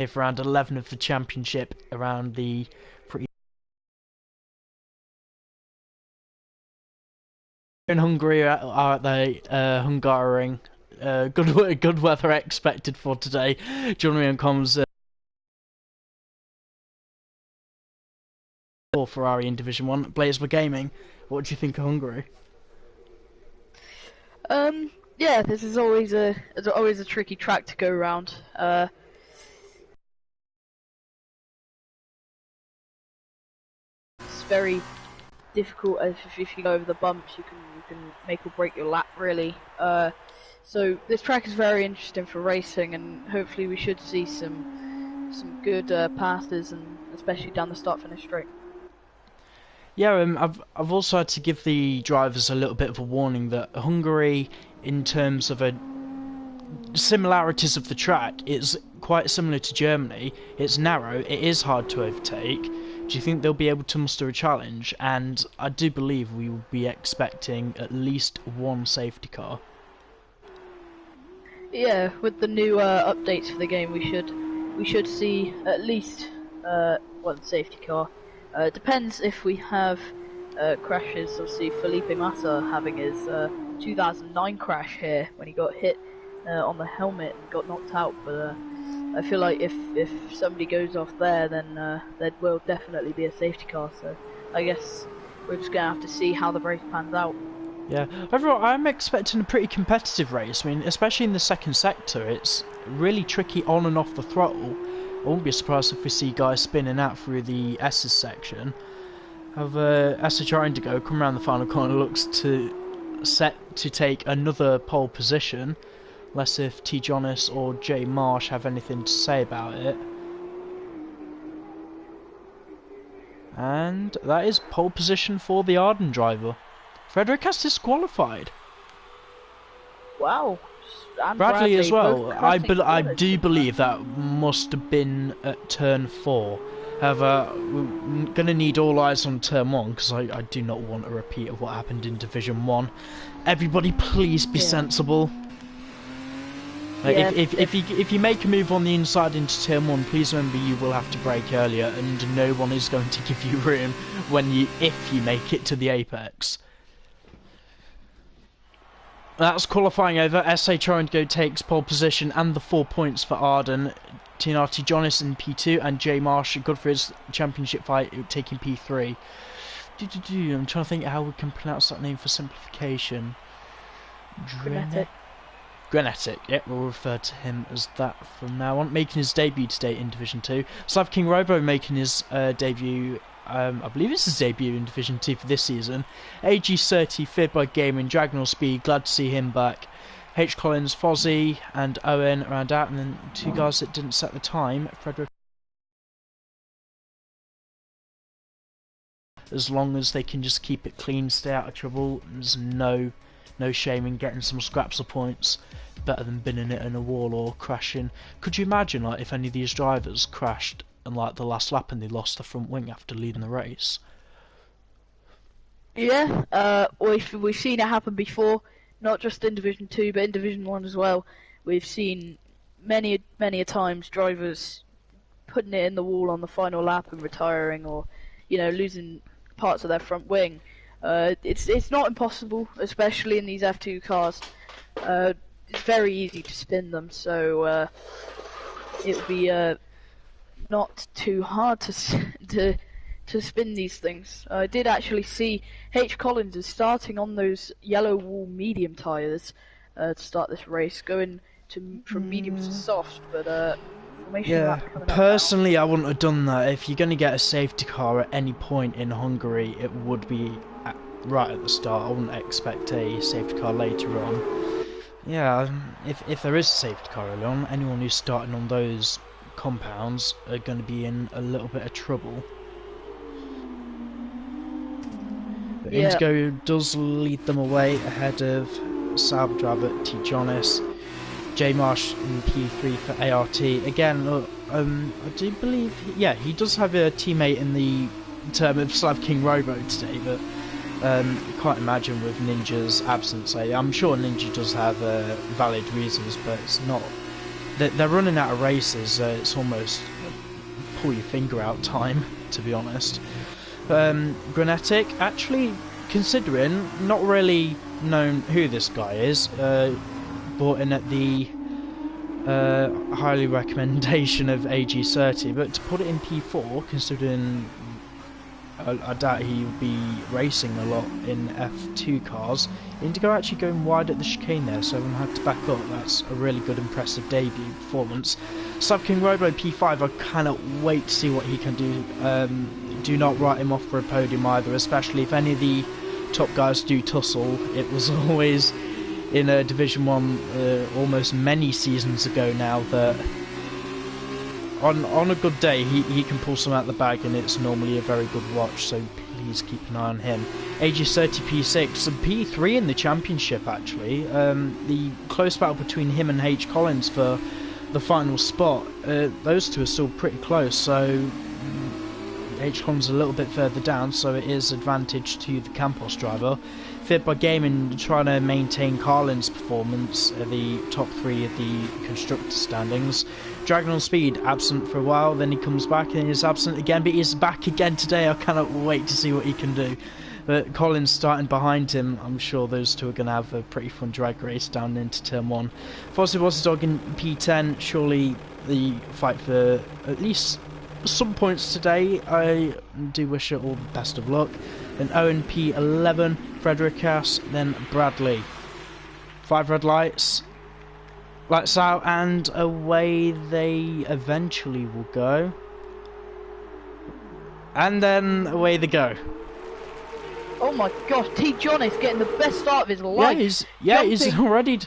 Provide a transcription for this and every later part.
for round 11 of the championship around the pretty in Hungary are they Hungaroring. Good weather expected for today. Joining me on comms for Ferrari in Division 1. Blaze Gaming, what do you think of Hungary? Yeah, this is always a tricky track to go around. It's very difficult if you go over the bumps. You can make or break your lap really. So this track is very interesting for racing, and hopefully we should see some good passes, and especially down the start-finish straight. Yeah, I've also had to give the drivers a little bit of a warning that Hungary, in terms of similarities of the track, is quite similar to Germany. It's narrow, it is hard to overtake. Do you think they'll be able to muster a challenge? And I do believe we will be expecting at least one safety car. Yeah, with the new updates for the game, we should see at least one safety car. It depends if we have crashes. Obviously, Felipe Massa having his 2009 crash here when he got hit on the helmet and got knocked out. But I feel like if somebody goes off there, then there will definitely be a safety car. So I guess we're just gonna have to see how the race pans out. Yeah, overall I'm expecting a pretty competitive race. I mean, especially in the second sector, it's really tricky on and off the throttle. I won't be surprised if we see guys spinning out through the S's section. Have SHR Indigo come around the final corner, looks to set to take another pole position. Unless if T. Jonas or J. Marsh have anything to say about it. And that is pole position for the Arden driver. Frederick has disqualified. Wow. And Bradley as well. I do believe that must have been at turn 4. However, we're going to need all eyes on turn 1 because I do not want a repeat of what happened in Division 1. Everybody please be sensible. Yeah, if you make a move on the inside into turn 1, please remember you will have to brake earlier, and no one is going to give you room if you make it to the apex. That's qualifying over. SHR Indigo takes pole position and the 4 points for Arden. T. Jonas in P2 and J. Marsh, good for his championship fight, taking P3. I'm trying to think how we can pronounce that name for simplification. Grenetic, yeah, we'll refer to him as that from now on. Making his debut today in Division 2. Slav King Robo making his debut, I believe it's his debut in Division 2 for this season. AG30, feared by Gaming, Dragonal Speed, glad to see him back. H. Collins, Fozzie and Owen around out, and then two guys that didn't set the time, Frederick. As long as they can just keep it clean, stay out of trouble, there's no shame in getting some scraps of points. Better than binning it in a wall or crashing. Could you imagine like if any of these drivers crashed in like the last lap and they lost the front wing after leading the race? Yeah, we've seen it happen before, not just in Division 2 but in Division 1 as well. We've seen many a times drivers putting it in the wall on the final lap and retiring, or losing parts of their front wing. It's not impossible, especially in these F2 cars. It's very easy to spin them, so it would be not too hard to spin these things. I did actually see H. Collins is starting on those yellow wall medium tyres to start this race, going from medium to soft, but yeah, personally I wouldn't have done that. If you're going to get a safety car at any point in Hungary, it would be right at the start. I wouldn't expect a safety car later on. Yeah, if there is a safety car early on, anyone who's starting on those compounds are going to be in a little bit of trouble. But yeah. Indigo does lead them away ahead of Sauber driver T. Jonas. J. Marsh in P3 for ART. Again, I do believe, he does have a teammate in the term of Slav King Robo today, but you can't imagine with Ninja's absence. I'm sure Ninja does have valid reasons, but it's not they're running out of races. It's almost pull your finger out time, to be honest. Grenetic, actually, considering, not really known who this guy is, brought in at the highly recommendation of AG30, but to put it in P4, considering I doubt he would be racing a lot in F2 cars. Indigo actually going wide at the chicane there, so everyone had to back up. That's a really good, impressive debut performance. King Robo P5, I cannot wait to see what he can do. Do not write him off for a podium either, especially if any of the top guys do tussle. It was always in Division 1 almost many seasons ago now that on a good day he can pull some out the bag, and it's normally a very good watch, so please keep an eye on him. AG30 P6 and P3 in the championship actually. The close battle between him and H. Collins for the final spot, those two are still pretty close, so H. Collins a little bit further down, so it is advantage to the Campos driver. Fit by Gaming trying to maintain Carlin's performance at the top 3 of the constructor standings. Dragon on Speed absent for a while, then he comes back and he's absent again, but he's back again today. I cannot wait to see what he can do. But Collins starting behind him, I'm sure those two are going to have a pretty fun drag race down into turn 1. Fozzie Wozzie Dog in P10, surely the fight for at least some points today. I do wish it all the best of luck. Then Owen P11, Frederikas, then Bradley. 5 red lights, lights out, and away they eventually will go. And then away they go. Oh my gosh, T. John is getting the best start of his life. He's already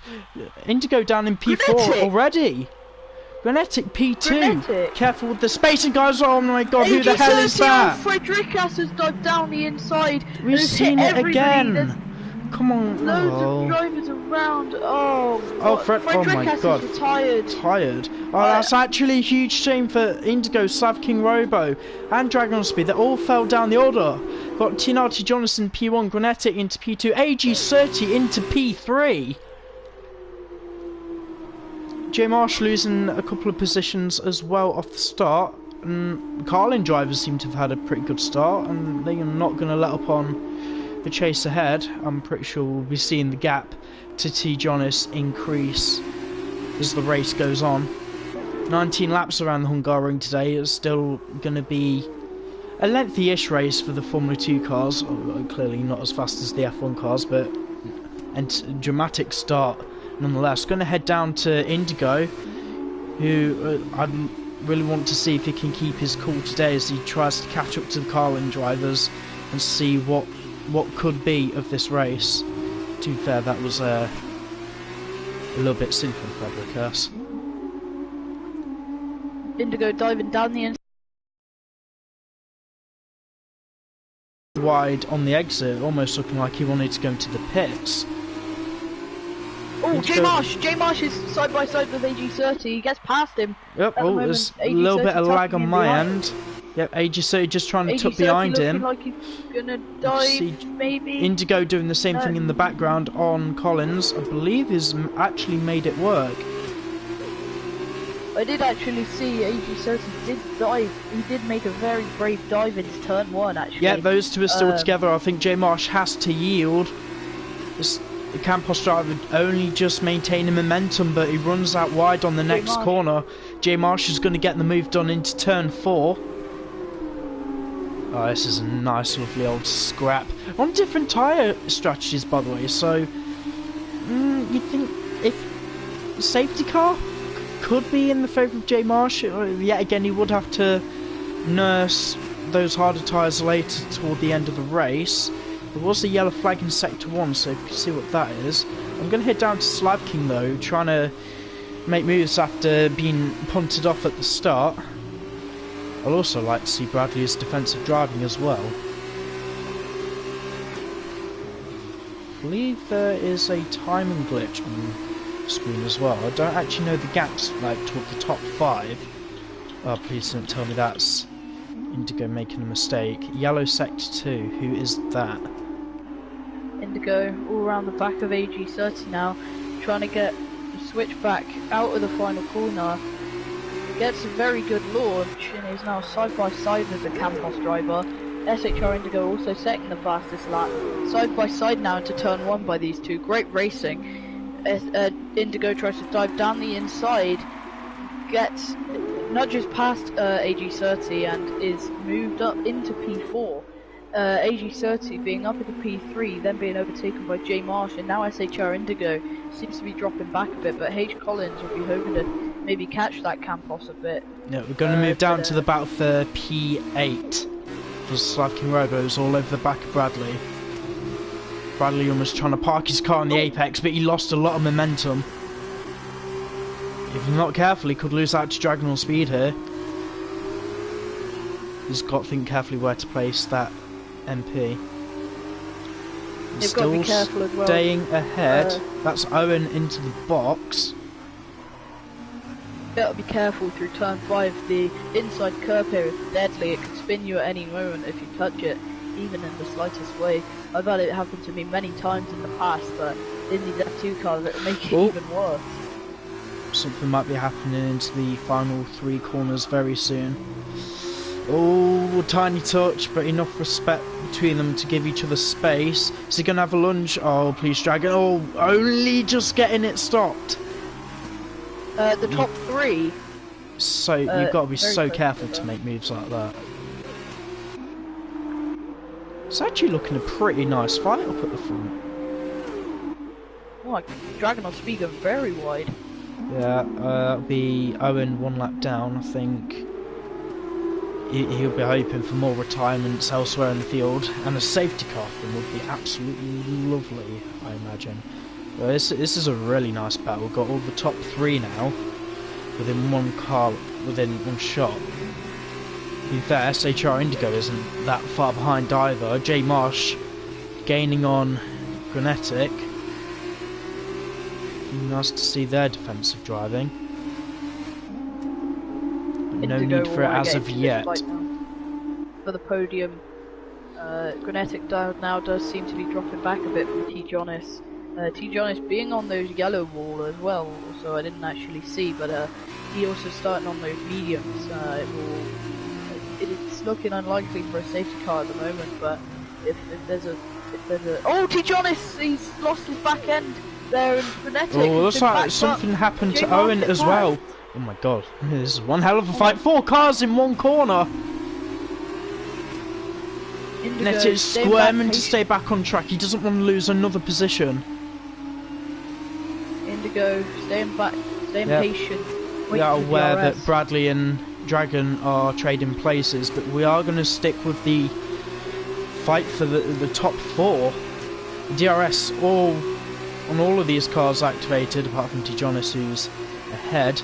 Indigo down in P4 already. Grenetic P2. Grenetic. Careful with the spacing, guys. Oh my god, who the hell is that? Frederikas has dived down the inside. We've seen it again. Come on. Loads of drivers around. Oh my god. Is retired. Oh, that's actually a huge shame for Indigo, Slav King Robo, and Dragon on Speed. They all fell down the order. Got Tinati Jonathan P1, Grenetic into P2, AG30 into P3. J Marsh losing a couple of positions as well off the start. And Carlin drivers seem to have had a pretty good start, and they are not going to let up on the chase ahead. I'm pretty sure we'll be seeing the gap to T. Jonas increase as the race goes on. 19 laps around the Hungaroring today. It's still going to be a lengthy-ish race for the Formula 2 cars. Clearly not as fast as the F1 cars, but a dramatic start nonetheless. Going to head down to Indigo, who I really want to see if he can keep his cool today as he tries to catch up to the Carlin drivers and see what could be of this race. To be fair, that was a little bit soon from Frederikas. Indigo diving down the inside. Wide on the exit, almost looking like he wanted to go into the pits. Oh, J Marsh is side by side with AG30. He gets past him. Yep. Oh, there's a little bit of lag on my end. Yep, AG30 just trying to tuck behind him. Like he's gonna dive, maybe. Indigo doing the same thing in the background on Collins. I believe he's actually made it work. I did actually see AG30 did dive. He did make a very brave dive into turn 1, actually. Yeah, those two are still together. I think J Marsh has to yield. The Campos driver only just maintaining momentum, but he runs out wide on the next corner. J Marsh is going to get the move done into turn 4. Oh, this is a nice, lovely old scrap. On different tyre strategies, by the way, so you'd think if safety car could be in the favour of J Marsh, yet again he would have to nurse those harder tyres later toward the end of the race. There was a yellow flag in Sector 1, so if you can see what that is. I'm going to head down to Slav King though, trying to make moves after being punted off at the start. I'd also like to see Bradley's defensive driving as well. I believe there is a timing glitch on the screen as well. I don't actually know the gaps like toward the top 5. Oh, please don't tell me that's Indigo making a mistake. Yellow Sector 2, who is that? Indigo all around the back of AG30 now, trying to get switch back out of the final corner. Gets a very good launch and is now side by side with the Campos driver. SHR Indigo also setting the fastest lap. Side by side now into turn 1 by these two. Great racing. Indigo tries to dive down the inside. Nudges past AG30 and is moved up into P4. AG30 being up into P3, then being overtaken by J Marsh, and now SHR Indigo seems to be dropping back a bit, but H Collins will be hoping to maybe catch that Campos a bit. Yeah, we're going to move down to the battle for P8. Just Slavkin Robo's all over the back of Bradley. Bradley almost trying to park his car on the apex, but he lost a lot of momentum. If he's not careful, he could lose out to Dragon on speed here. He's got to think carefully where to place that MP. You've Still got to be careful as well. Staying ahead. That's Owen into the box. Got to be careful through turn 5. The inside curve here is deadly. It can spin you at any moment if you touch it, even in the slightest way. I've had it happen to me many times in the past, but in these F2 cars it make it even worse. Something might be happening into the final 3 corners very soon. Oh, tiny touch, but enough respect between them to give each other space. Is he going to have a lunge? Oh, please, Dragon. Oh, only just getting it stopped. The top 3. So you've got to be so careful to to make moves like that. It's actually looking a pretty nice fight up at the front. Oh, Dragon on speed are very wide. Yeah, that'll be Owen 1 lap down, I think. He'll be hoping for more retirements elsewhere in the field, and a safety car for him would be absolutely lovely, I imagine. Well, this is a really nice battle. We've got all the top 3 now, within one car, within one shot. To be fair, SHR Indigo isn't that far behind either. J Marsh gaining on Grenetic. Nice to see their defensive driving. No need for it as of yet. For the podium, Grenetic now does seem to be dropping back a bit from T. Jonas. T. Jonas being on those yellow wall as well, so I didn't actually see, but he also starting on those mediums. It's looking unlikely for a safety car at the moment, but if there's a oh, T. Jonas, he's lost his back end there in Grenetic. Oh, looks like something happened to Owen as well. Oh my god, this is one hell of a fight. 4 cars in one corner. Netic squirming to stay back on track. He doesn't want to lose another position. Indigo staying back, staying patient. We are aware that Bradley and Dragon are trading places, but we are going to stick with the fight for the top 4. DRS on all of these cars activated, apart from T. Jonas, who's ahead.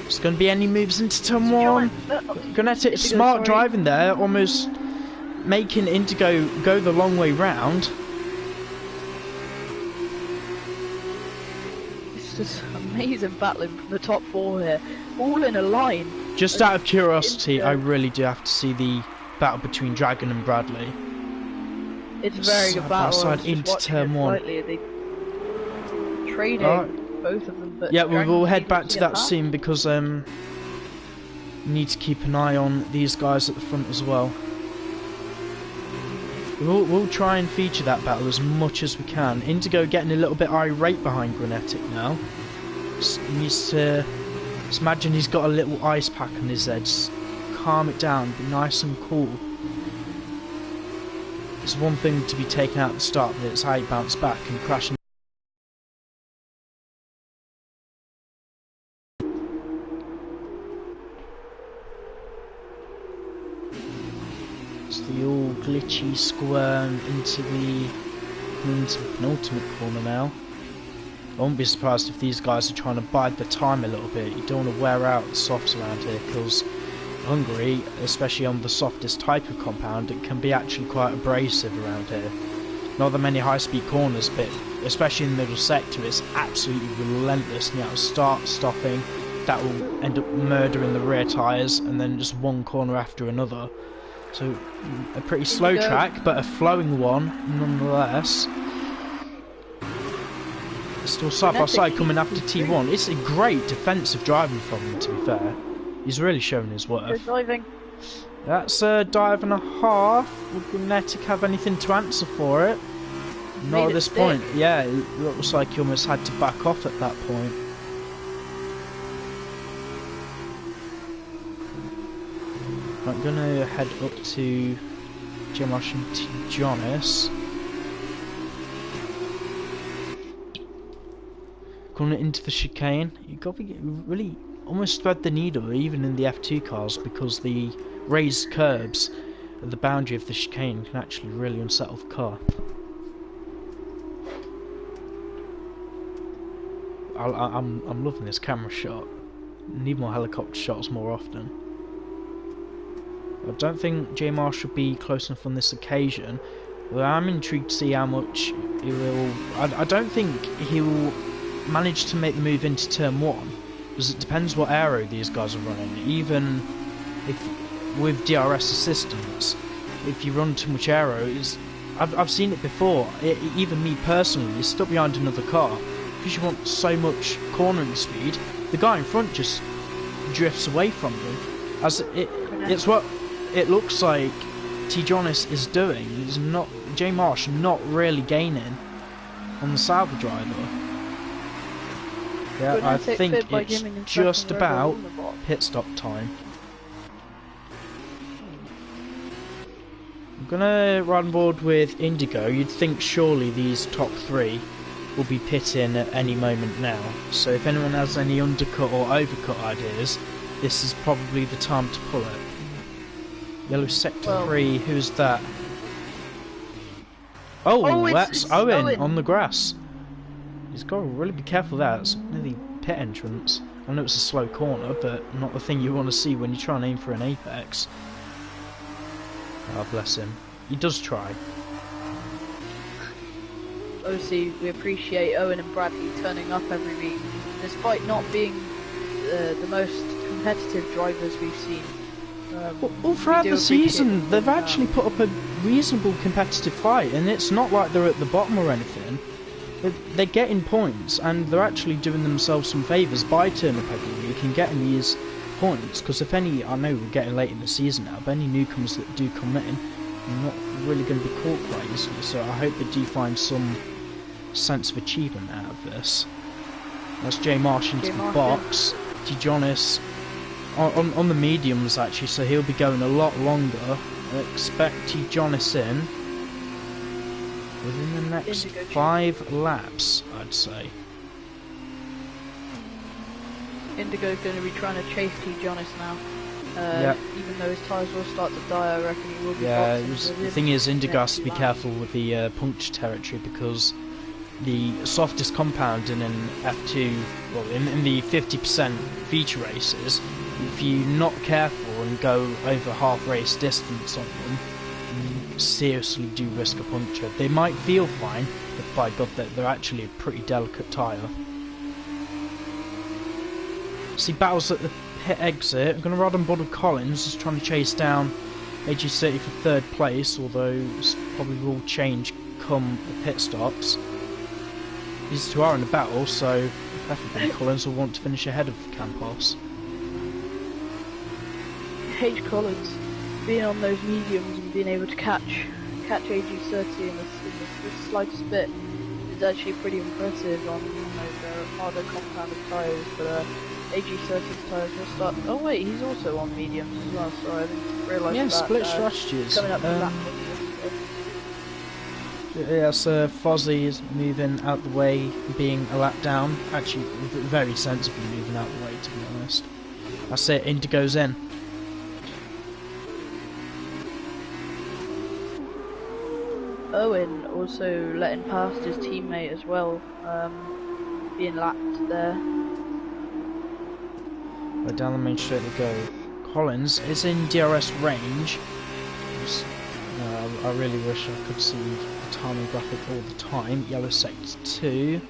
There's going to be any moves into turn 1. Grenetic smart driving there, almost making Indigo go the long way round. It's just amazing battling from the top 4 here, all in a line. Just out of curiosity, I really do have to see the battle between Dragon and Bradley. It's a very good battle. Side into turn 1. They trading. Both of them, but yeah, we will head back to that scene because we need to keep an eye on these guys at the front as well. We'll try and feature that battle as much as we can. Indigo getting a little bit irate behind Grenetic now. He needs to just imagine he's got a little ice pack on his head. Just calm it down, be nice and cool. It's one thing to be taken out at the start, but it's how you bounce back and crash. The all glitchy squirm into the penultimate corner now. I won't be surprised if these guys are trying to bide the time a little bit. You don't want to wear out the softs around here because Hungary, especially on the softest type of compound, it can be actually quite abrasive around here. Not that many high-speed corners, but especially in the middle sector, it's absolutely relentless. You know, stopping, that will end up murdering the rear tyres, and then just one corner after another. So a pretty slow track, but a flowing one nonetheless. still side by side coming after T1. It's a great defensive driving from him, to be fair. He's really shown his worth. Good driving. That's a dive and a half. Would Gnetic have anything to answer for it? Not at this point. Yeah, it looks like he almost had to back off at that point. I'm going to head up to Jemash and Jonas. Going into the chicane. You've got to be really almost thread the needle, even in the F2 cars, because the raised curbs at the boundary of the chicane can actually really unsettle the car. I'm loving this camera shot. Need more helicopter shots more often. I don't think J Marsh will be close enough on this occasion. But I'm intrigued to see how much he will. I don't think he will manage to make the move into turn 1, because it depends what aero these guys are running. Even if with DRS assistance, if you run too much aero, I've seen it before. Even me personally, you're stuck behind another car because you want so much cornering speed. The guy in front just drifts away from you. It's what it looks like T. Jonas is doing. He's not, J. Marsh not really gaining on the Sauber driver. Yeah, I think it's just about pit stop time. I'm gonna run board with Indigo. You'd think surely these top 3 will be pitting at any moment now. So if anyone has any undercut or overcut ideas, this is probably the time to pull it. Yellow sector 3, who's that? Oh, that's Owen on the grass. He's got to really be careful there. It's nearly pit entrance. I know it's a slow corner, but not the thing you want to see when you try and aim for an apex. Oh, bless him. He does try. Obviously, we appreciate Owen and Bradley turning up every week, despite not being the most competitive drivers we've seen. All throughout the season, they've actually put up a reasonable competitive fight, and it's not like they're at the bottom or anything. They're getting points, and they're actually doing themselves some favours by turning up every week and getting these points, because if any, I know we're getting late in the season now, but any newcomers that do come in are not really going to be caught quite easily, so I hope they do find some sense of achievement out of this. That's J. Marsh into the box. T. Jonas on the mediums actually, so he'll be going a lot longer. I expect T. Jonas in within the next 5 laps, I'd say. Indigo's going to be trying to chase T. Jonas now. Even though his tyres will start to die, I reckon he will be boxing. The thing is, Indigo has to be careful with the puncture territory, because the softest compound in an F2, well, in the 50% feature races, if you're not careful and go over half race distance on them, you seriously do risk a puncture. They might feel fine, but by God, they're actually a pretty delicate tyre. See battles at the pit exit. I'm going to ride on board with Collins, just trying to chase down AG30 for 3rd place, although this probably will change come the pit stops. These 2 are in a battle, so definitely Collins will want to finish ahead of Campos. H. Collins being on those mediums and being able to catch AG30 in the slightest bit is actually pretty impressive on those harder compounded tyres, but AG30's tyres will start. Oh wait, he's also on mediums as well, so I didn't realise that. Yeah, split strategies. Coming up to that Yes, Fozzie is moving out the way, being a lap down. Actually, very sensibly moving out the way, to be honest. That's it, Indigo's in. Owen also letting past his teammate as well, being lapped there. Right down the main straight they go. Collins is in DRS range. I really wish I could see the timing graphic all the time. Yellow sector 2.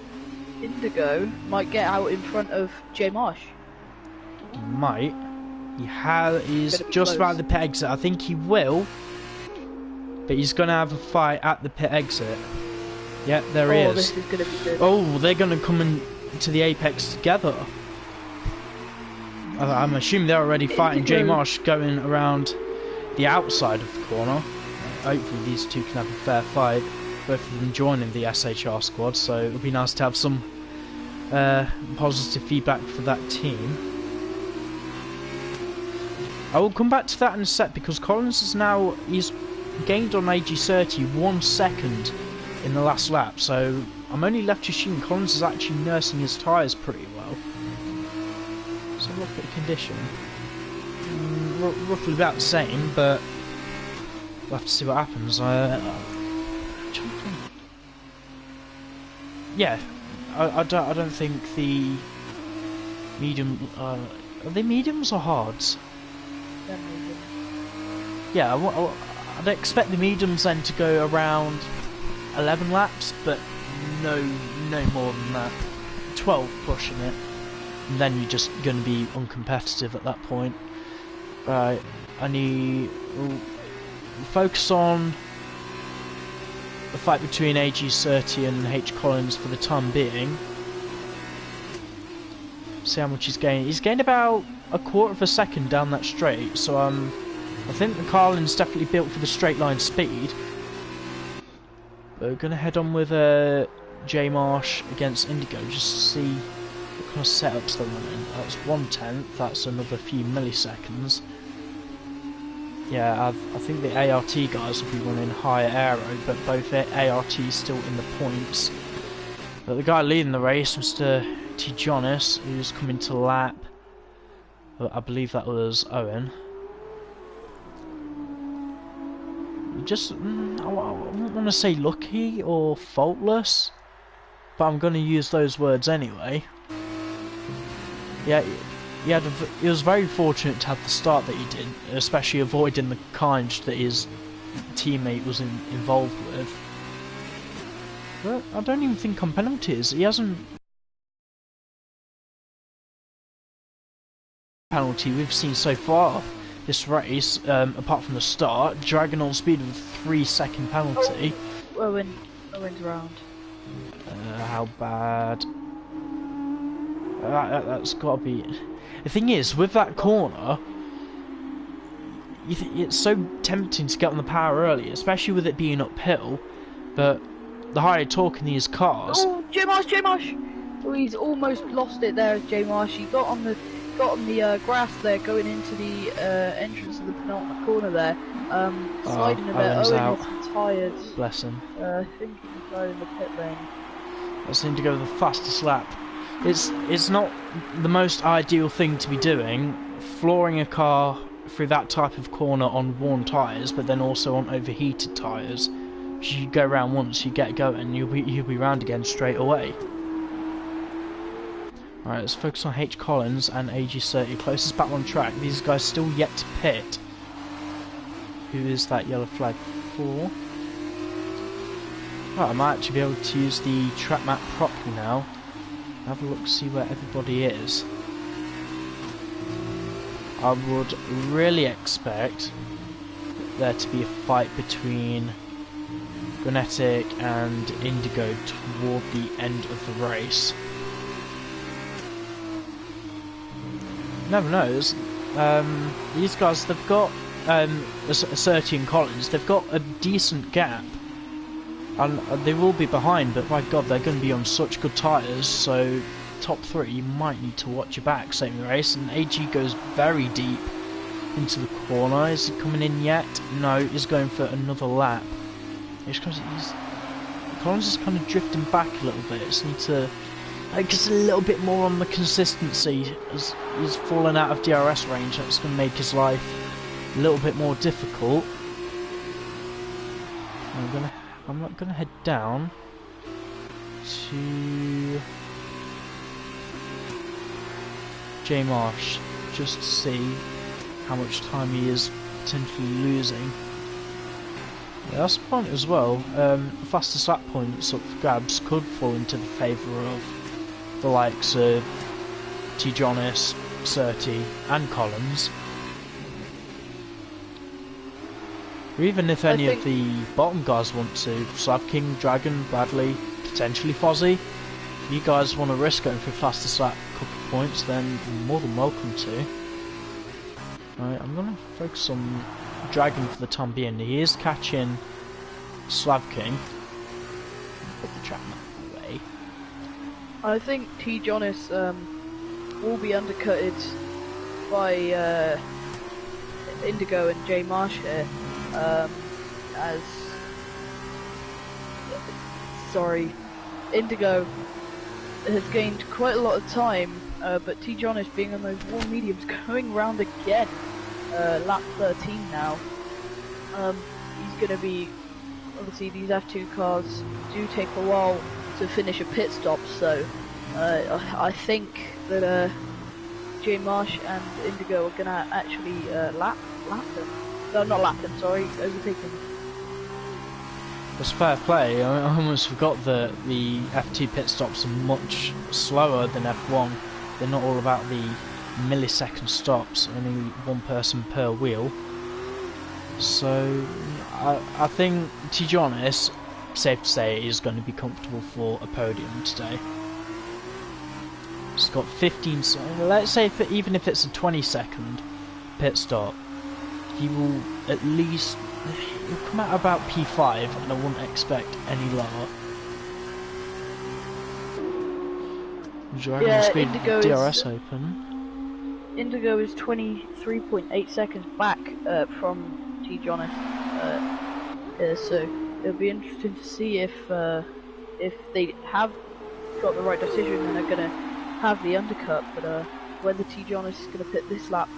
Indigo might get out in front of J. Marsh. He might. He's just about the pit exit. I think he will. But he's going to have a fight at the pit exit. Yeah, there he Oh, is. this is going to be good. Oh, they're going to come into the apex together. I'm assuming they're already fighting J Marsh going around the outside of the corner. Hopefully these two can have a fair fight. Both of them joining the SHR squad, so it'll be nice to have some positive feedback for that team. I will come back to that in a sec because Collins is now, he's gained on AG30 1 second in the last lap, so I'm only left to assume Collins is actually nursing his tyres pretty well. Let's have a look at the condition. Roughly about the same, but we'll have to see what happens. Yeah, I don't think the medium are they mediums or hards? Yeah, I'd expect the mediums then to go around 11 laps, but no more than that. 12 pushing it, and then you're just going to be uncompetitive at that point. Right, we'll focus on the fight between AG30 and H Collins for the time being. See how much he's gained. He's gained about a quarter of a second down that straight, so I think the Carlin's definitely built for the straight line speed. But we're going to head on with J Marsh against Indigo just to see what kind of setups they're running. That's 1/10, that's another few milliseconds. Yeah, I think the ART guys will be running higher aero, but both ART still in the points. But the guy leading the race, Mr. T. Jonas, who's coming to lap, I believe that was Owen. Just, I wouldn't want to say lucky or faultless, but I'm going to use those words anyway. Yeah, he was very fortunate to have the start that he did, especially avoiding the carnage that his teammate was involved with. But I don't even think on penalties, he hasn't... penalty we've seen so far this race, apart from the start, dragging on speed with a 3-second penalty. Owen's round. How bad? That's got to be... The thing is, with that corner, it's so tempting to get on the power early, especially with it being uphill, but the higher torque in these cars... Oh, J Marsh! Oh, he's almost lost it there, J Marsh. He got on the grass there, going into the entrance of the penultimate corner there, sliding a bit. Owen is tired. Bless him. I think he can slide in the pit lane. That's him to go the fastest lap. It's not the most ideal thing to be doing, flooring a car through that type of corner on worn tyres, but then also on overheated tyres. You go around once, you get going, you'll be round again straight away. Alright, let's focus on H Collins and AG30, closest battle on track. These guys still yet to pit. Who is that yellow flag for? Right, I might actually be able to use the track map properly now. Have a look, see where everybody is. I would really expect there to be a fight between Grenetic and Indigo toward the end of the race. Never knows. These guys, they've got Certi and Collins, they've got a decent gap. And they will be behind, but my god, they're going to be on such good tyres, so top 3, you might need to watch your back saving the race. And AG goes very deep into the corner. Is he coming in yet? No, he's going for another lap. Collins is kind of drifting back a little bit. Just need to focus a little bit more on the consistency as he's fallen out of DRS range. That's going to make his life a little bit more difficult. I'm not going to head down to J Marsh just to see how much time he is potentially losing. Yeah, that's the point as well. Fastest lap points up for grabs could fall into the favour of the likes of T. Jonas, Certi and Collins. Or even if any think of the bottom guys want to, Slav King, Dragon, Bradley, potentially Fozzie. If you guys want to risk going for fastest lap couple of points, then you're more than welcome to. Right, I'm going to focus on Dragon for the time being. He is catching Slav King. Put the track map away. I think T. Jonas will be undercutted by Indigo and J Marsh here, as Indigo has gained quite a lot of time, but T. Jonas being on those warm mediums going round again, lap 13 now. He's going to be, obviously these F2 cars do take a while to finish a pit stop, so I think that J Marsh and Indigo are going to actually lap them. No, not lap them, sorry, overtake them. It's fair play. I almost forgot that the F2 pit stops are much slower than F1. They're not all about the millisecond stops, only one person per wheel. So I think T. Jonas, safe to say, is going to be comfortable for a podium today. He's got 15, let's say even if it's a 20-second pit stop, he will at least, he'll come out about P5, and I wouldn't expect any lower. Yeah, speed Indigo DRS is, open. Indigo is 23.8 seconds back from T. Jonas here, so it'll be interesting to see if they have got the right decision and are going to have the undercut, but whether T. Jonas is going to pit this lap,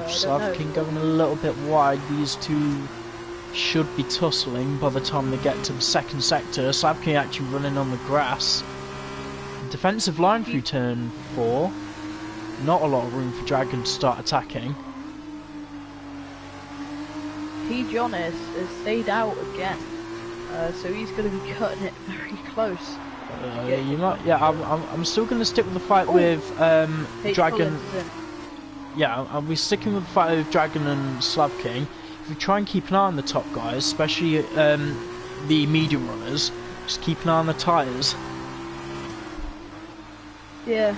Slav King going a little bit wide. These two should be tussling by the time they get to the second sector. Slav King actually running on the grass. Defensive line through turn 4. Not a lot of room for Dragon to start attacking. T. Jonas has stayed out again, so he's going to be cutting it very close. You might, yeah, I'm still going to stick with the fight with Dragon. Yeah, I'll be sticking with the fight with Dragon and Slav King. If we try and keep an eye on the top guys, especially the medium runners, just keep an eye on the tyres. Yeah,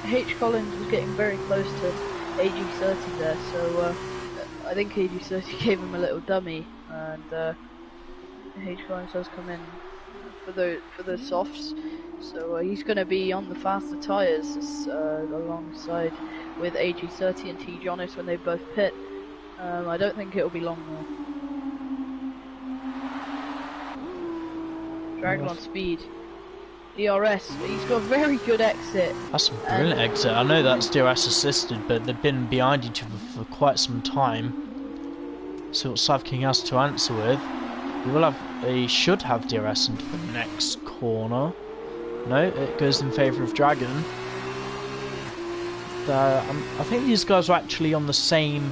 H. Collins was getting very close to AG30 there, so I think AG30 gave him a little dummy, and H. Collins has come in for the softs, so he's going to be on the faster tyres alongside with AG30 and T. Jonas when they both pit. I don't think it'll be long though. Dragon on speed. DRS, he's got a very good exit. That's a brilliant exit. I know that's DRS assisted, but they've been behind each other for quite some time. So what Slav King has to answer with. He should have DRS into the next corner. No, it goes in favour of Dragon. I think these guys are actually on the same.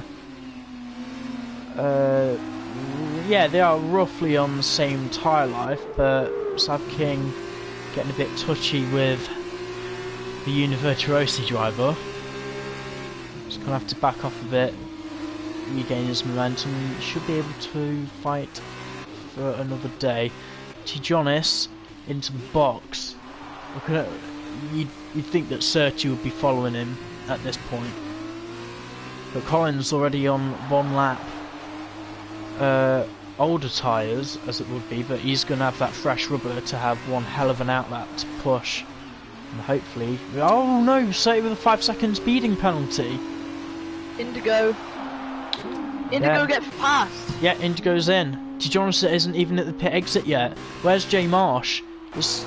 Yeah, they are roughly on the same tyre life, but Slav King getting a bit touchy with the Univirtuosi driver. Just gonna have to back off a bit, regain his momentum. He should be able to fight for another day. T. Jonas into the box. You'd think that Surtees would be following him at this point, but Collins already on one lap older tyres as it would be, but he's going to have that fresh rubber to have one hell of an outlap to push, and hopefully, oh no, Surtees with a 5-second speeding penalty. Indigo gets past. Yeah, Indigo's in. T. Jonas isn't even at the pit exit yet. Where's J Marsh? He's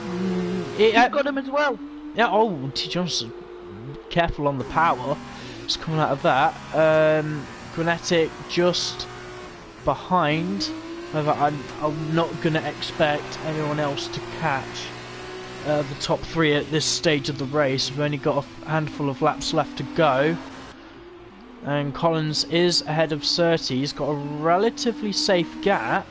got him as well. Yeah, oh, T. Jonas, careful on the power. Just coming out of that. Grenetic just behind. However, I'm not going to expect anyone else to catch the top 3 at this stage of the race. We've only got a handful of laps left to go. And Collins is ahead of Surtees. He's got a relatively safe gap.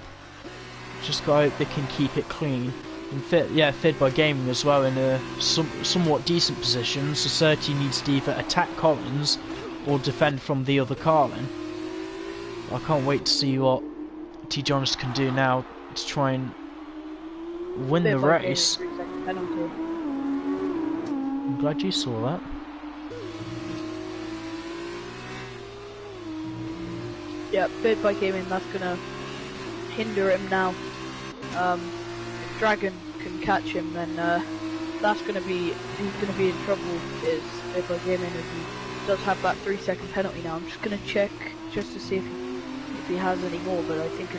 Just got to hope they can keep it clean. And Fid by Gaming as well in a somewhat decent position. So Surtees needs to either attack Collins or defend from the other Carlin. I can't wait to see what T. Jonas can do now to try and win Bit the by game, race. 3-second penalty. I'm glad you saw that. Yeah, bit by gaming, that's gonna hinder him now. If Dragon can catch him, then that's gonna be he's gonna be in trouble. Is bit by gaming if he does have that 3-second penalty now. I'm just gonna check just to see if he has any more, but I think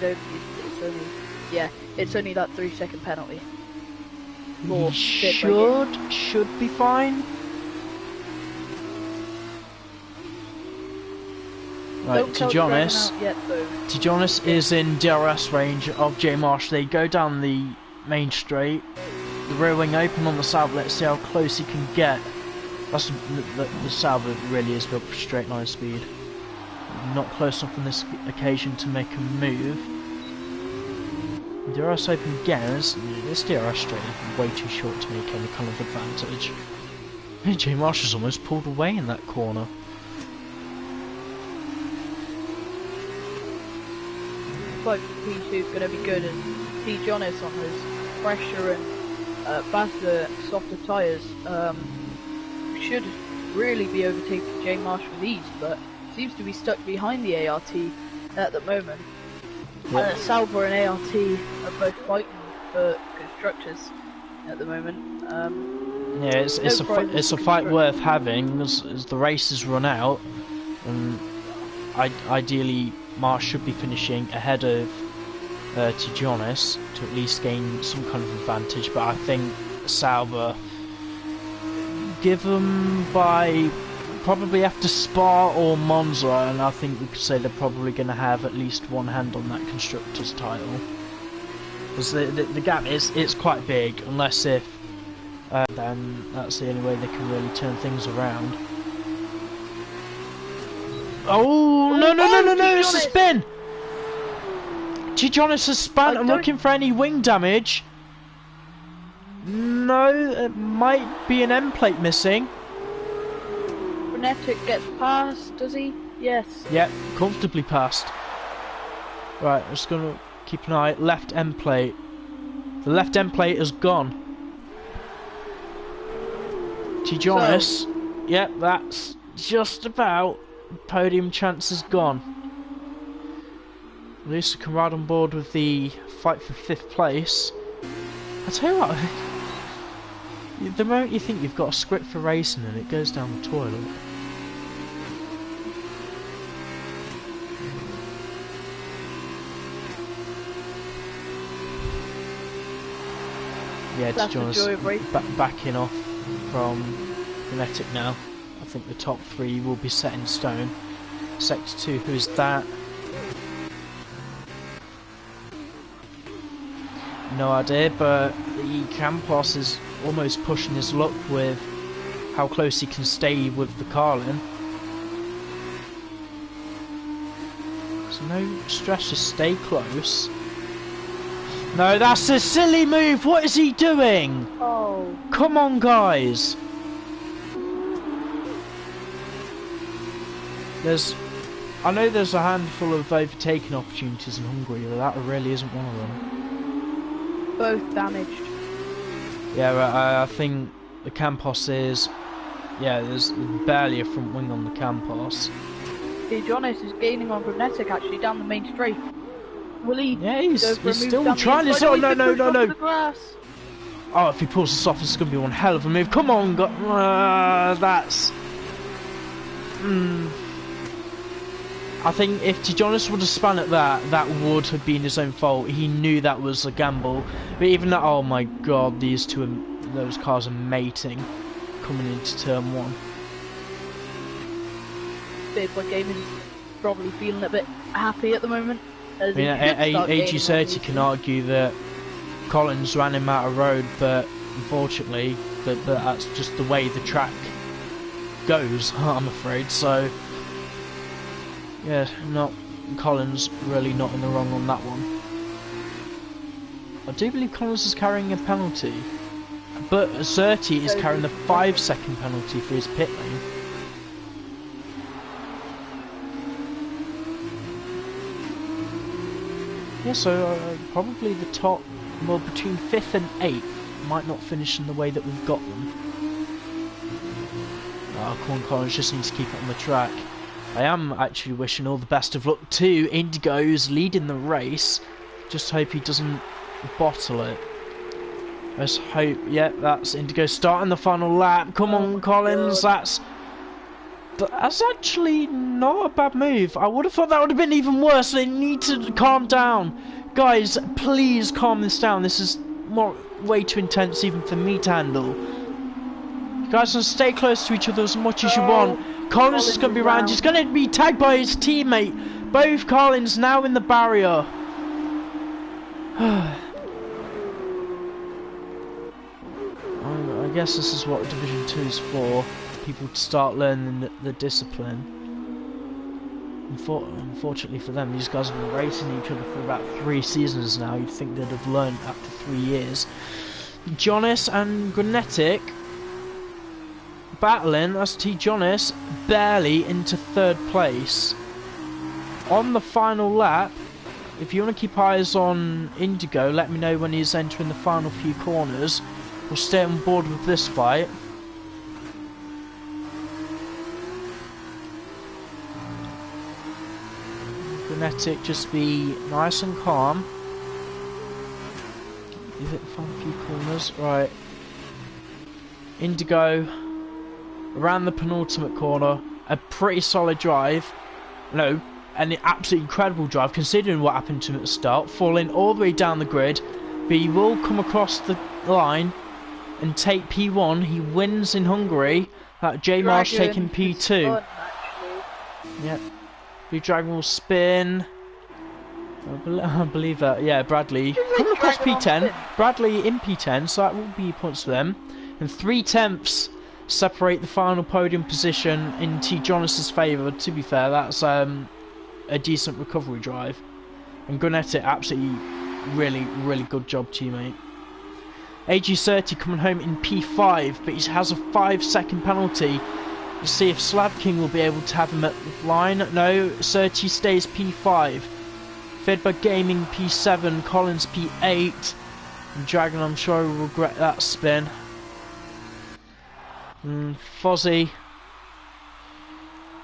it's only that 3-second penalty. He should be fine. Right, Tijonis is in DRS range of J Marsh. They go down the main straight. The rear wing open on the Sauber. Let's see how close he can get. That's the Sauber really is built for straight line speed. Not close enough on this occasion to make a move. DRS open again. This DRS straight is way too short to make any kind of advantage. J Marsh has almost pulled away in that corner. Like P2 is going to be good, and T. Jonas on his pressure and faster, softer tyres should really be overtaking J Marsh with ease, but seems to be stuck behind the ART at the moment. Yep. Sauber and ART are both fighting for constructors at the moment. Yeah, it's a fight worth having as the races run out, and ideally Marsh should be finishing ahead of Tijonis to at least gain some kind of advantage, but I think Sauber give them by probably after Spa or Monza, and I think we could say they're probably going to have at least one hand on that constructors title, because the gap it's quite big, unless if then that's the only way they can really turn things around. Oh, no, it's a spin! Tijonis has spun. I'm looking for any wing damage. No, it might be an end plate missing. Frenetic gets past, does he? Yes. Yep, comfortably past. Right, I'm just going to keep an eye. Left end plate. The left end plate is gone. Tijonis. Yep, that's just about. Podium chance is gone. Lisa can ride on board with the fight for 5th place. I tell you what, the moment you think you've got a script for racing and it goes down the toilet. Yeah, to Jonas backing off from Frenetic now. I think the top 3 will be set in stone. Sector 2, who's that? No idea, but the Campos is almost pushing his luck with how close he can stay with the Carlin. So no stress, just stay close. No, that's a silly move! What is he doing? Oh. Come on, guys! I know there's a handful of overtaking opportunities in Hungary, but that really isn't one of them. Both damaged. Yeah, I think the Campos is... Yeah, there's barely a front wing on the Campos. Jonas is gaining on Frenetic actually down the main straight. Will he? Yeah, he's still trying this. Oh, no. Oh, if he pulls this off, it's going to be one hell of a move. Come on, that's... I think if Tijonis would have spun at that would have been his own fault. He knew that was a gamble. But even that, oh my god, those cars are mating coming into turn 1. Big Boy Gaming probably feeling a bit happy at the moment. I mean, AG30 can argue that Collins ran him out of road, but unfortunately, that's just the way the track goes, I'm afraid. So, yeah, Collins really not in the wrong on that one. I do believe Collins is carrying a penalty, but Zerti is carrying the 5-second penalty for his pit lane. Yeah, so probably the top, well, between 5th and 8th might not finish in the way that we've got them. Corn Collins just needs to keep it on the track. I am actually wishing all the best of luck to Indigo, who's leading the race. Just hope he doesn't bottle it. Let's hope. Yeah, that's Indigo starting the final lap. Come on, Collins. That's actually not a bad move. I would have thought that would have been even worse. They need to calm down. Guys, please calm this down. This is way too intense even for me to handle. You guys can stay close to each other as much as you want. Collins is going to be around. He's going to be tagged by his teammate. Both Collins now in the barrier. I guess this is what Division 2 is for. People to start learning the discipline. Unfortunately for them, these guys have been racing each other for about 3 seasons now. You'd think they'd have learned after 3 years. Jonas and Grenetic battling. That's T. Jonas barely into 3rd place. On the final lap, if you want to keep eyes on Indigo, let me know when he's entering the final few corners. We'll stay on board with this fight. Grenetic, just be nice and calm. Give it the final few corners. Right. Indigo around the penultimate corner. A pretty solid drive. No, an absolutely incredible drive considering what happened to him at the start. Falling all the way down the grid. But he will come across the line and take P1. He wins in Hungary. J Marsh taking P2. Yep. Blue Dragon will spin. I believe that. Yeah, Bradley coming across P10. Bradley in P10, so that will be points for them. And 3/10 separate the final podium position in T. Jonas's favour. To be fair, that's a decent recovery drive. And Grenetic, absolutely, really good job, teammate. AG30 coming home in P5, but he has a 5-second penalty. We'll see if Slab King will be able to have him at the line. No, 30 stays P5. Fedbug Gaming P7, Collins P8. And Dragon, I'm sure, will regret that spin. Fozzie,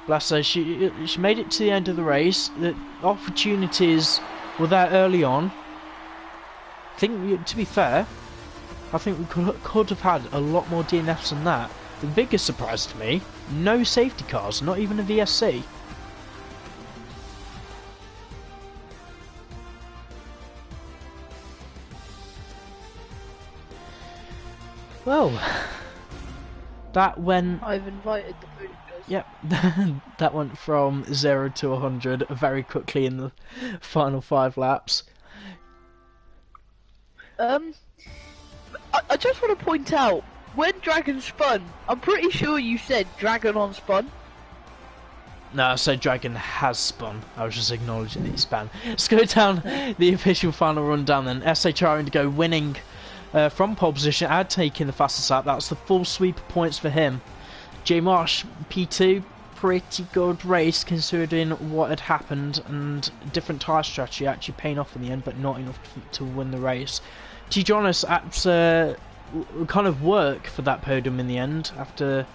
bless her, she made it to the end of the race. The opportunities were there early on. I think, to be fair, I think we could have had a lot more DNFs than that. The biggest surprise to me, no safety cars, not even a VSC. Well, that went... I've invited the food guys. Yep, that went from 0 to 100 very quickly in the final 5 laps. I just want to point out, when Dragon spun, I'm pretty sure you said Dragon on spun. No, I said Dragon has spun. I was just acknowledging that he spun. Let's go down the official final rundown then. SHR Indigo winning from pole position and taking the fastest lap. That's the full sweep of points for him. J Marsh P2, pretty good race considering what had happened, and different tyre strategy actually paying off in the end, but not enough to win the race. T. Jonas at kind of work for that podium in the end after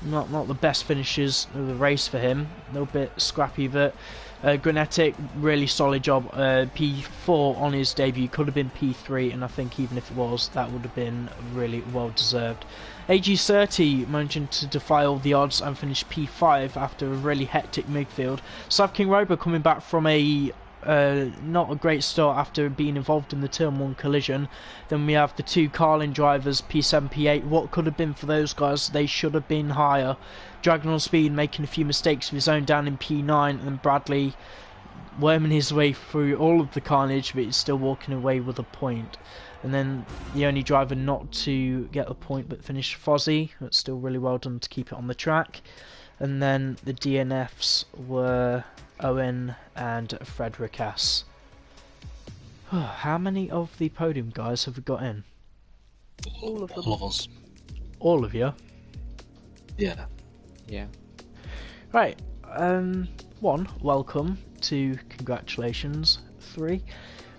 not the best finishes of the race for him. A little bit scrappy, but Grenetic, really solid job. P4 on his debut, could have been P3, and I think even if it was, that would have been really well deserved. AG30 managing to defy all the odds and finish P5 after a really hectic midfield. Slav King Robo coming back from a not a great start after being involved in the turn 1 collision. Then we have the 2 Carlin drivers, P7, P8. What could have been for those guys? They should have been higher. Dragon on speed, making a few mistakes of his own down in P9, and Bradley worming his way through all of the carnage, but he's still walking away with a point. And then the only driver not to get the point but finish, Fozzie. That's still really well done to keep it on the track. And then the DNFs were Owen and Frederikas. How many of the podium guys have we got in? All of them. All of us. All of you? Yeah. Yeah. Right. 1, welcome. 2, congratulations. 3,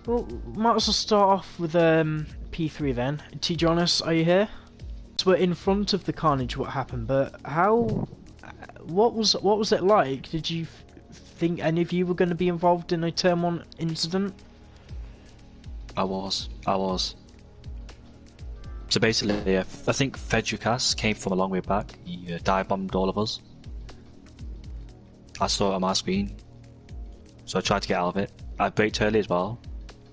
well, might as well start off with P3 then. T. Jonas, are you here? So we're in front of the carnage. What happened? But what was it like? Did you think any of you were going to be involved in a Turn 1 incident? I was. So basically, I think Fedrikas came from a long way back. He dive bombed all of us. I saw it on my screen, so I tried to get out of it. I braked early as well.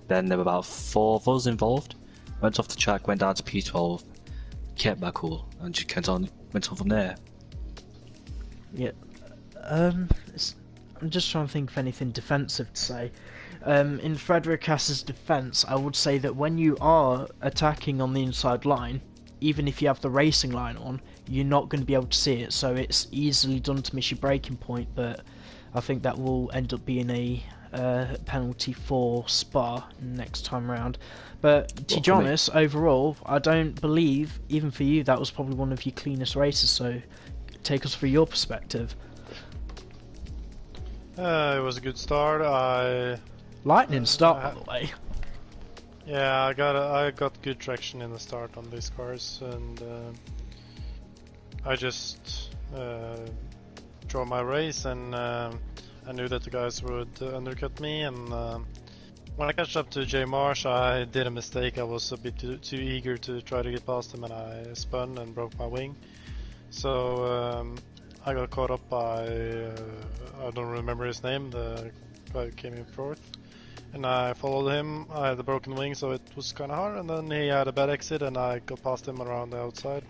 Then there were about 4 of us involved. Went off the track, went down to P12, kept my cool, and just went on from there. Yeah. I'm just trying to think of anything defensive to say. In Frederickas's defence, I would say that when you are attacking on the inside line, even if you have the racing line on, you're not going to be able to see it, so it's easily done to miss your braking point, but I think that will end up being a penalty for Spa next time round. But to be honest, overall, I don't believe, even for you, that was probably one of your cleanest races, so take us through your perspective. It was a good start. Lightning start, by the way. Yeah, I got good traction in the start on these cars, and I just drove my race, and I knew that the guys would undercut me, and when I catch up to J Marsh, I did a mistake. I was a bit too eager to try to get past him, and I spun and broke my wing. So I got caught up by I don't remember his name, the guy who came in fourth. And I followed him. I had a broken wing, so it was kind of hard. And then he had a bad exit, and I got past him around the outside.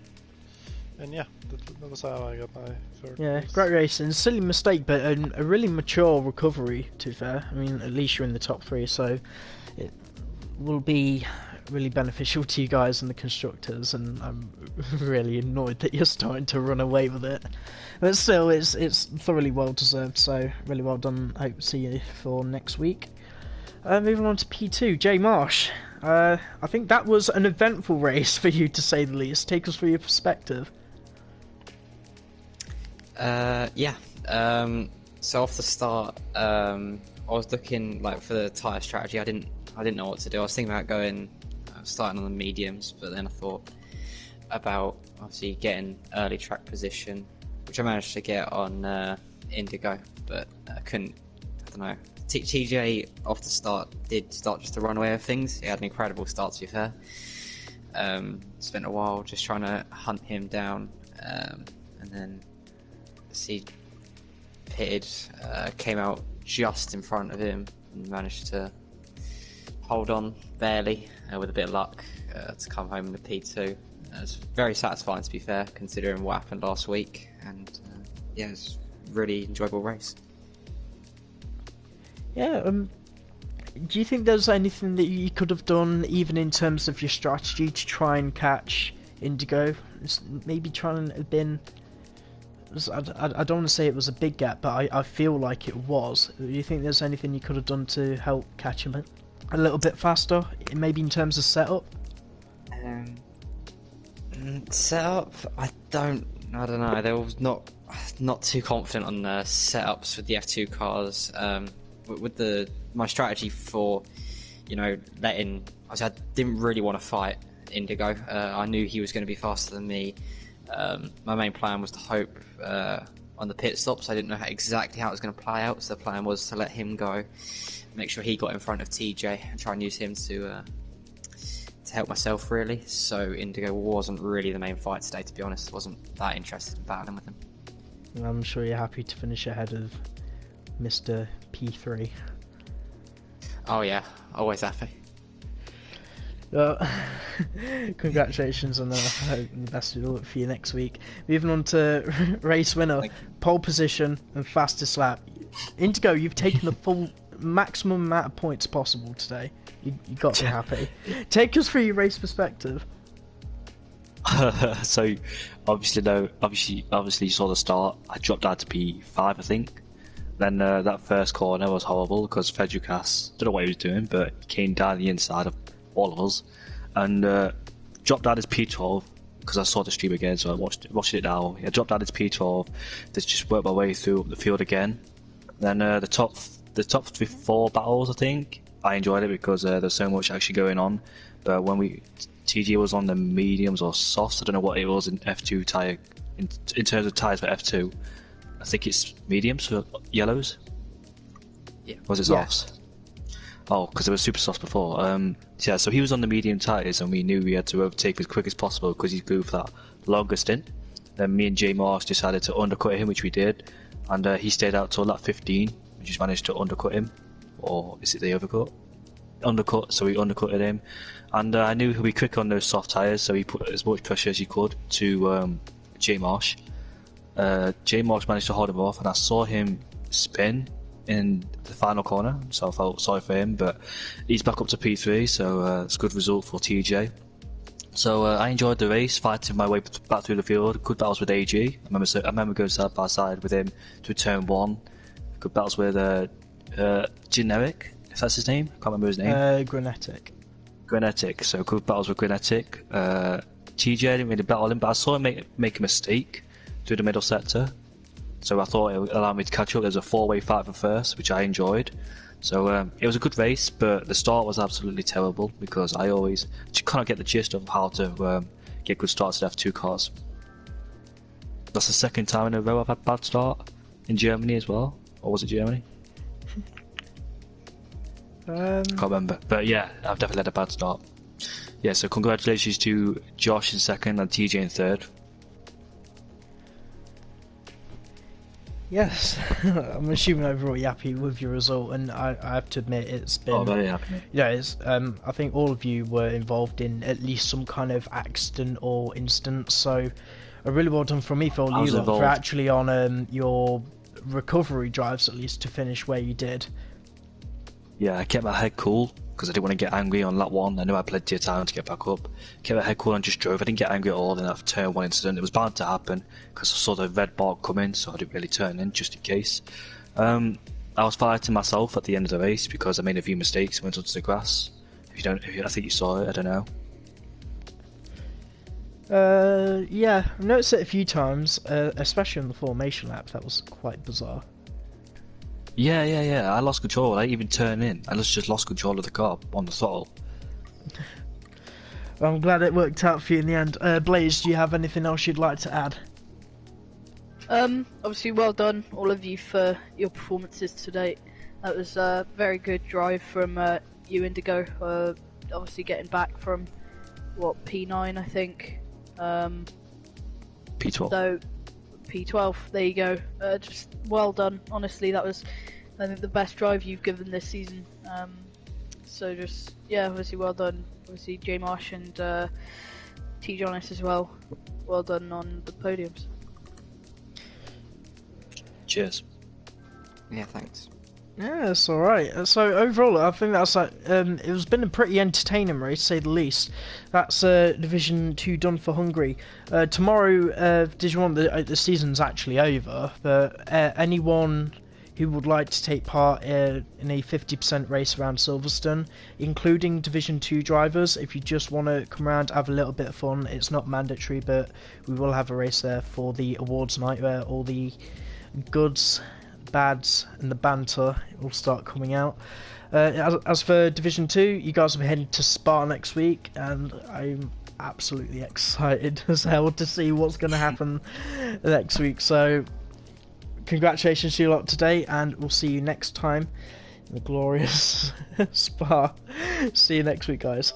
And yeah, that was how I got my third. Yeah, place. great racing. Silly mistake, but a really mature recovery, to be fair. I mean, at least you're in the top 3, so it will be really beneficial to you guys and the constructors. And I'm really annoyed that you're starting to run away with it. But still, it's thoroughly well deserved, so really well done. Hope to see you for next week. Moving on to P2, Jay Marsh. I think that was an eventful race for you, to say the least. Take us through your perspective. Yeah. So off the start, I was looking for the tyre strategy. I didn't know what to do. I was thinking about starting on the mediums, but then I thought about obviously getting early track position, which I managed to get on Indigo, but I couldn't. I don't know. TJ off the start did start just to run away with things. He had an incredible start, to be fair. Spent a while just trying to hunt him down, and then he pitted, came out just in front of him and managed to hold on barely, with a bit of luck, to come home in the P2. It was very satisfying, to be fair, considering what happened last week, and yeah, it was a really enjoyable race. Yeah, do you think there's anything that you could have done, even in terms of your strategy, to try and catch Indigo? Maybe trying to have been... I don't want to say it was a big gap, but I feel like it was. Do you think there's anything you could have done to help catch him a little bit faster, maybe in terms of setup? Setup? I don't know. There was not too confident on the setups with the F2 cars. With my strategy for, letting... I didn't really want to fight Indigo. I knew he was going to be faster than me. My main plan was to hope on the pit stops. I didn't know exactly how it was going to play out, so the plan was to let him go, make sure he got in front of TJ, and try and use him to help myself, really. So Indigo wasn't really the main fight today, to be honest. I wasn't that interested in battling with him. I'm sure you're happy to finish ahead of Mr. P3. Oh yeah, always happy. Well, congratulations on that. I hope the best of luck for you next week. Moving on to race winner, pole position and fastest lap. Indigo, you've taken the full maximum amount of points possible today. You got to be happy. Take us through your race perspective. So, obviously you saw the start. I dropped down to P5, I think. Then that first corner was horrible because Fedrikas, don't know what he was doing, but he came down the inside of all of us and dropped down his P12, because I saw the stream again, so I watched it now. I dropped down to P12, just worked my way through the field again. Then the top 4 battles, I think, I enjoyed it because there's so much actually going on. But when TG was on the mediums or softs, I don't know what it was in F2 tyre, in terms of tyres for F2, I think it's mediums for yellows? Yeah. Was it softs? Oh, because it was super soft before. Yeah, so he was on the medium tyres and we knew we had to overtake as quick as possible because he's good for that longer stint. Then me and Jay Marsh decided to undercut him, which we did, and he stayed out till lap 15. We just managed to undercut him, or is it the overcut? Undercut, so we undercutted him, and I knew he'd be quick on those soft tyres, so he put as much pressure as he could to Jay Marsh. Jay Marsh managed to hold him off, and I saw him spin in the final corner, so I felt sorry for him, but he's back up to P3, so it's a good result for TJ. So I enjoyed the race, fighting my way back through the field. Good battles with AG. I remember going side by side with him to turn 1. Good battles with Generic, if that's his name. I can't remember his name. Grenetic. So good battles with Grenetic. TJ didn't really battle him, but I saw him make a mistake through the middle sector. So I thought it would allow me to catch up. There's a 4-way fight for first, which I enjoyed. So it was a good race, but the start was absolutely terrible because I always kind of get the gist of how to get good starts at F2 cars. That's the second time in a row I've had a bad start in Germany as well. Or was it Germany? Can't remember. But yeah, I've definitely had a bad start. Yeah, so congratulations to Josh in second and TJ in third. Yes, I'm assuming overall you're happy with your result, and I have to admit it's been. Oh, very happy. Yeah, it's. I think all of you were involved in at least some kind of accident or instance, so a really well done from me for all you lot for actually on your recovery drives at least to finish where you did. Yeah, I kept my head cool because I didn't want to get angry on lap 1. I knew I had plenty of time to get back up. Kept my head cool and just drove. I didn't get angry at all in that turn 1 incident. It was bound to happen because I saw the red bar coming, so I didn't really turn in just in case. I was fighting myself at the end of the race because I made a few mistakes and went onto the grass. I think you saw it. I don't know. Yeah, I've noticed it a few times, especially on the formation lap. That was quite bizarre. Yeah. I lost control. I didn't even turn in. I just lost control of the car on the throttle. Well, I'm glad it worked out for you in the end. Blaze, do you have anything else you'd like to add? Obviously, well done, all of you, for your performances to date. That was a very good drive from you, Indigo. Obviously, getting back from P9, I think. P12. So, P12. There you go. Just well done. Honestly, that was, I think, the best drive you've given this season. So just obviously well done. Obviously, J Marsh and T Jonas as well. Well done on the podiums. Cheers. Yeah, thanks. Yeah, it's alright. So overall, I think that's it has been a pretty entertaining race, to say the least. That's Division 2 done for Hungary. Tomorrow, Division 1, the season's actually over, but anyone who would like to take part in a 50% race around Silverstone, including Division 2 drivers, if you just want to come around, have a little bit of fun, it's not mandatory, but we will have a race there for the awards night where all the goods, bads and the banter will start coming out. As for Division 2, you guys will be heading to Spa next week, and I'm absolutely excited as hell to see what's going to happen next week. So congratulations to you lot today, and we'll see you next time in the glorious Spa. See you next week, guys.